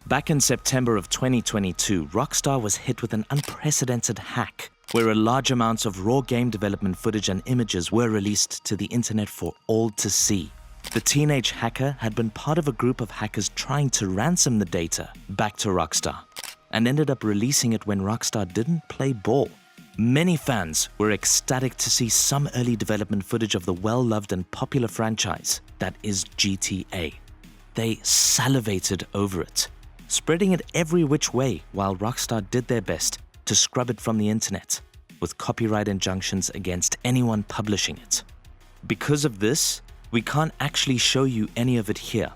Back in September of 2022, Rockstar was hit with an unprecedented hack where a large amount of raw game development footage and images were released to the internet for all to see. The teenage hacker had been part of a group of hackers trying to ransom the data back to Rockstar and ended up releasing it when Rockstar didn't play ball. Many fans were ecstatic to see some early development footage of the well-loved and popular franchise that is GTA. They salivated over it, spreading it every which way while Rockstar did their best to scrub it from the internet with copyright injunctions against anyone publishing it. Because of this, we can't actually show you any of it here,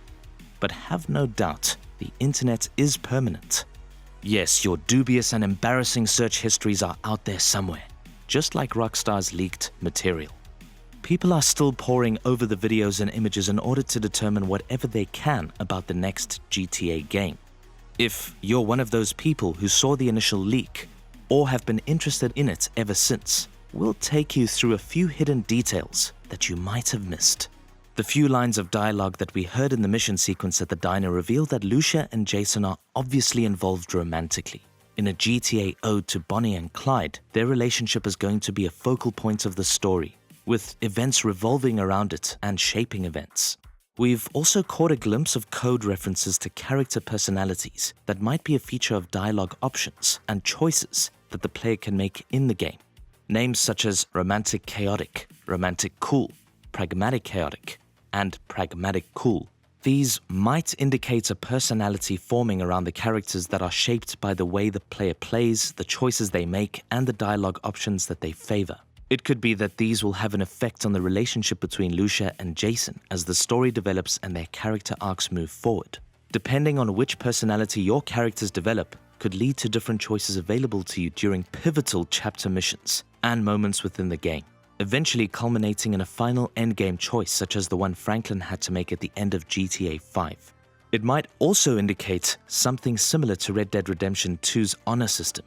but have no doubt the internet is permanent. Yes, your dubious and embarrassing search histories are out there somewhere, just like Rockstar's leaked material. People are still poring over the videos and images in order to determine whatever they can about the next GTA game. If you're one of those people who saw the initial leak or have been interested in it ever since, we'll take you through a few hidden details that you might have missed. The few lines of dialogue that we heard in the mission sequence at the diner reveal that Lucia and Jason are obviously involved romantically. In a GTA ode to Bonnie and Clyde, their relationship is going to be a focal point of the story, with events revolving around it and shaping events. We've also caught a glimpse of code references to character personalities that might be a feature of dialogue options and choices that the player can make in the game. Names such as romantic chaotic, romantic cool, pragmatic chaotic, and pragmatic cool. These might indicate a personality forming around the characters that are shaped by the way the player plays, the choices they make, and the dialogue options that they favor. It could be that these will have an effect on the relationship between Lucia and Jason as the story develops and their character arcs move forward. Depending on which personality your characters develop, could lead to different choices available to you during pivotal chapter missions and moments within the game, eventually culminating in a final endgame choice such as the one Franklin had to make at the end of GTA 5. It might also indicate something similar to Red Dead Redemption 2's honor system,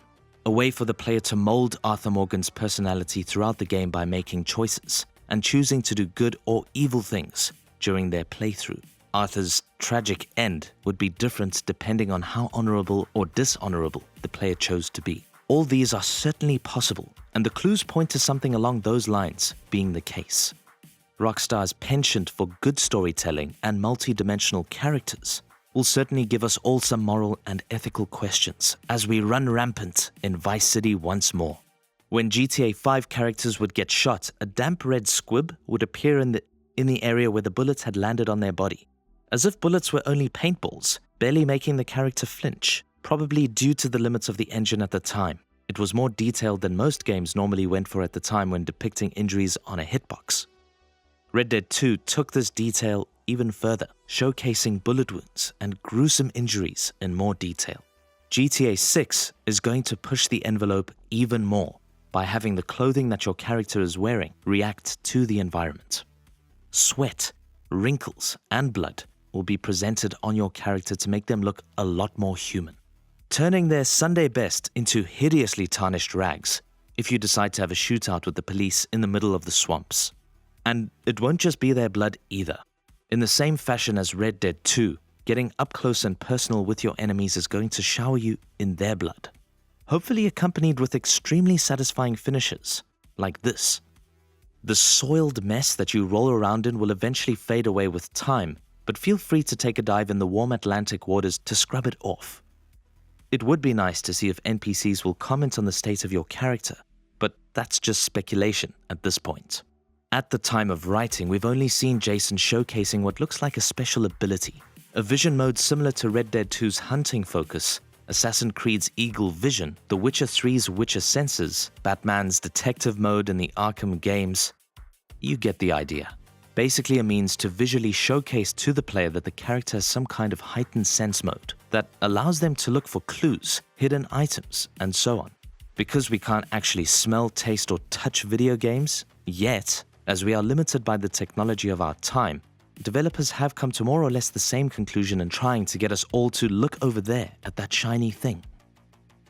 a way for the player to mold Arthur Morgan's personality throughout the game by making choices and choosing to do good or evil things during their playthrough. Arthur's tragic end would be different depending on how honorable or dishonorable the player chose to be. All these are certainly possible, and the clues point to something along those lines being the case. Rockstar's penchant for good storytelling and multi-dimensional characters will certainly give us all some moral and ethical questions as we run rampant in Vice City once more. When GTA 5 characters would get shot, a damp red squib would appear in the area where the bullets had landed on their body, as if bullets were only paintballs, barely making the character flinch, probably due to the limits of the engine at the time. It was more detailed than most games normally went for at the time when depicting injuries on a hitbox. Red Dead 2 took this detail even further, showcasing bullet wounds and gruesome injuries in more detail. GTA 6 is going to push the envelope even more by having the clothing that your character is wearing react to the environment. Sweat, wrinkles, and blood will be presented on your character to make them look a lot more human, turning their Sunday best into hideously tarnished rags if you decide to have a shootout with the police in the middle of the swamps. And it won't just be their blood either. In the same fashion as Red Dead 2, getting up close and personal with your enemies is going to shower you in their blood, hopefully accompanied with extremely satisfying finishes, like this. The soiled mess that you roll around in will eventually fade away with time, but feel free to take a dive in the warm Atlantic waters to scrub it off. It would be nice to see if NPCs will comment on the state of your character, but that's just speculation at this point. At the time of writing, we've only seen Jason showcasing what looks like a special ability, a vision mode similar to Red Dead 2's hunting focus, Assassin's Creed's Eagle Vision, The Witcher 3's Witcher Senses, Batman's detective mode in the Arkham games. You get the idea. Basically a means to visually showcase to the player that the character has some kind of heightened sense mode that allows them to look for clues, hidden items, and so on. Because we can't actually smell, taste, or touch video games yet, as we are limited by the technology of our time, developers have come to more or less the same conclusion in trying to get us all to look over there at that shiny thing.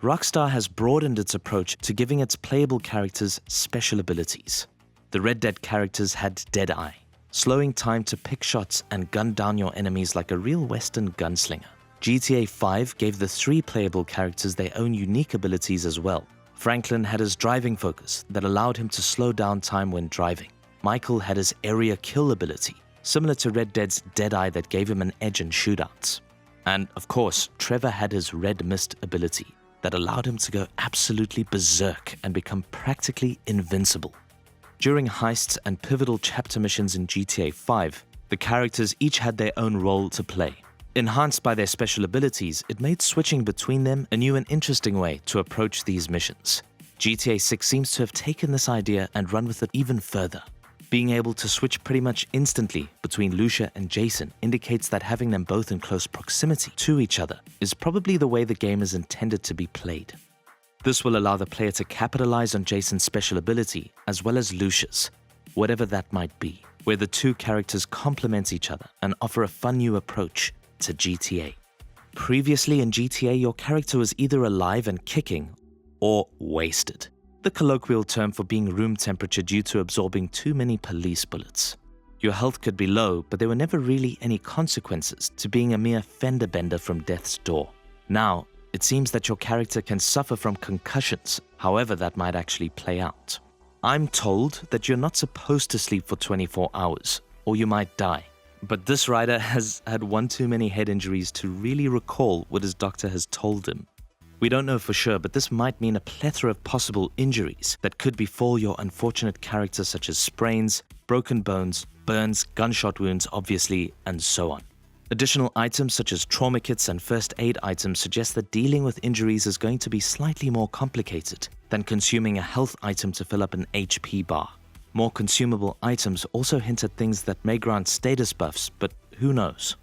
Rockstar has broadened its approach to giving its playable characters special abilities. The Red Dead characters had Deadeye, slowing time to pick shots and gun down your enemies like a real Western gunslinger. GTA 5 gave the 3 playable characters their own unique abilities as well. Franklin had his driving focus that allowed him to slow down time when driving. Michael had his area kill ability, similar to Red Dead's Deadeye that gave him an edge in shootouts. And of course, Trevor had his Red Mist ability that allowed him to go absolutely berserk and become practically invincible. During heists and pivotal chapter missions in GTA 5, the characters each had their own role to play. Enhanced by their special abilities, it made switching between them a new and interesting way to approach these missions. GTA 6 seems to have taken this idea and run with it even further. Being able to switch pretty much instantly between Lucia and Jason indicates that having them both in close proximity to each other is probably the way the game is intended to be played. This will allow the player to capitalize on Jason's special ability as well as Lucia's, whatever that might be, where the two characters complement each other and offer a fun new approach to GTA. Previously in GTA, your character was either alive and kicking or wasted, the colloquial term for being room temperature due to absorbing too many police bullets. Your health could be low, but there were never really any consequences to being a mere fender bender from death's door. Now, it seems that your character can suffer from concussions, however that might actually play out. I'm told that you're not supposed to sleep for 24 hours, or you might die. But this rider has had one too many head injuries to really recall what his doctor has told him. We don't know for sure, but this might mean a plethora of possible injuries that could befall your unfortunate character, such as sprains, broken bones, burns, gunshot wounds, obviously, and so on. Additional items such as trauma kits and first aid items suggest that dealing with injuries is going to be slightly more complicated than consuming a health item to fill up an HP bar. More consumable items also hint at things that may grant status buffs, but who knows?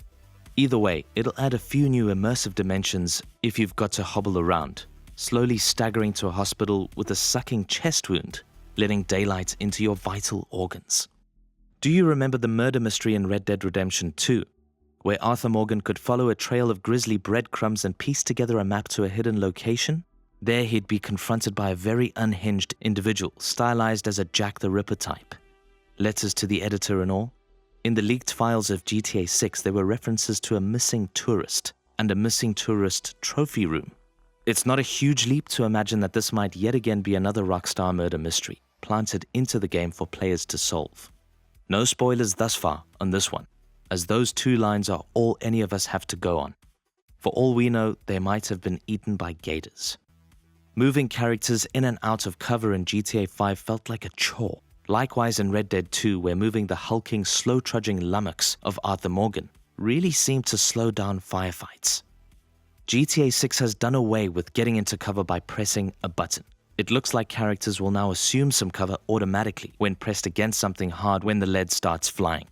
Either way, it'll add a few new immersive dimensions if you've got to hobble around, slowly staggering to a hospital with a sucking chest wound, letting daylight into your vital organs. Do you remember the murder mystery in Red Dead Redemption 2, where Arthur Morgan could follow a trail of grisly breadcrumbs and piece together a map to a hidden location? There he'd be confronted by a very unhinged individual, stylized as a Jack the Ripper type. Letters to the editor and all. In the leaked files of GTA 6, there were references to a missing tourist and a missing tourist trophy room. It's not a huge leap to imagine that this might yet again be another Rockstar murder mystery, planted into the game for players to solve. No spoilers thus far on this one, as those 2 lines are all any of us have to go on. For all we know, they might have been eaten by gators. Moving characters in and out of cover in GTA 5 felt like a chore. Likewise in Red Dead 2, where moving the hulking, slow-trudging lummox of Arthur Morgan really seemed to slow down firefights. GTA 6 has done away with getting into cover by pressing a button. It looks like characters will now assume some cover automatically when pressed against something hard when the lead starts flying.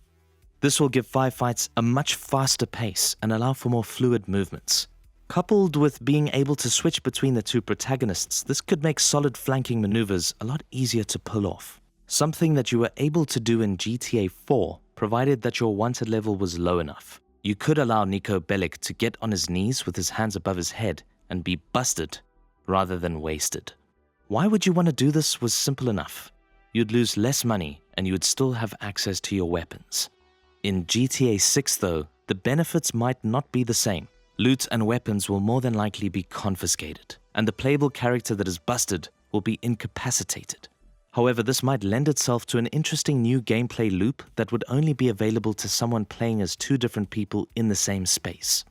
This will give firefights a much faster pace and allow for more fluid movements. Coupled with being able to switch between the 2 protagonists, this could make solid flanking maneuvers a lot easier to pull off. Something that you were able to do in GTA 4, provided that your wanted level was low enough. You could allow Nico Bellic to get on his knees with his hands above his head and be busted rather than wasted. Why would you want to do this was simple enough. You'd lose less money and you would still have access to your weapons. In GTA 6 though, the benefits might not be the same. Loot and weapons will more than likely be confiscated, and the playable character that is busted will be incapacitated. However, this might lend itself to an interesting new gameplay loop that would only be available to someone playing as 2 different people in the same space.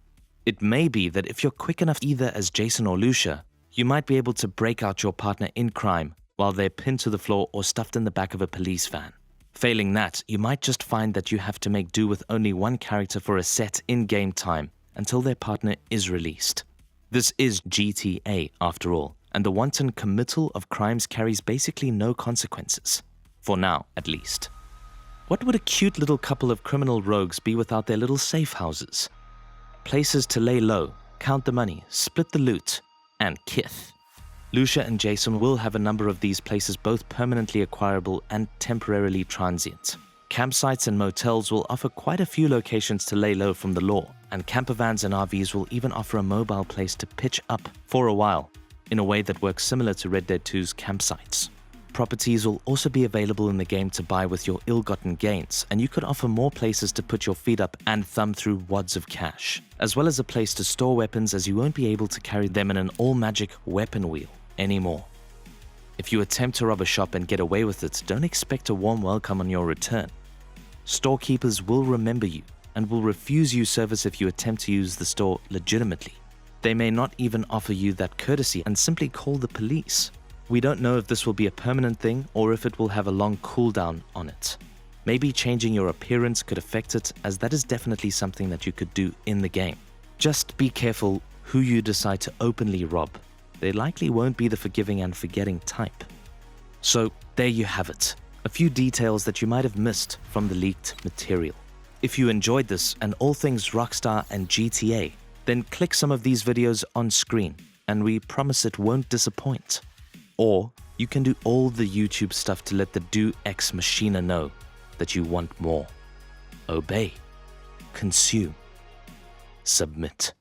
It may be that if you're quick enough either as Jason or Lucia, you might be able to break out your partner in crime while they're pinned to the floor or stuffed in the back of a police van. Failing that, you might just find that you have to make do with only one character for a set in-game time until their partner is released. This is GTA after all, and the wanton committal of crimes carries basically no consequences. For now, at least. What would a cute little couple of criminal rogues be without their little safe houses? Places to lay low, count the money, split the loot, and kith. Lucia and Jason will have a number of these places, both permanently acquirable and temporarily transient. Campsites and motels will offer quite a few locations to lay low from the law, and campervans and RVs will even offer a mobile place to pitch up for a while, in a way that works similar to Red Dead 2's campsites. Properties will also be available in the game to buy with your ill-gotten gains, and you could offer more places to put your feet up and thumb through wads of cash, as well as a place to store weapons, as you won't be able to carry them in an all-magic weapon wheel anymore. If you attempt to rob a shop and get away with it, don't expect a warm welcome on your return. Storekeepers will remember you and will refuse you service if you attempt to use the store legitimately. They may not even offer you that courtesy and simply call the police. We don't know if this will be a permanent thing or if it will have a long cooldown on it. Maybe changing your appearance could affect it, as that is definitely something that you could do in the game. Just be careful who you decide to openly rob. They likely won't be the forgiving and forgetting type. So there you have it, a few details that you might have missed from the leaked material. If you enjoyed this and all things Rockstar and GTA, then click some of these videos on screen and we promise it won't disappoint. Or you can do all the YouTube stuff to let the Do Ex Machina know that you want more. Obey, consume, submit.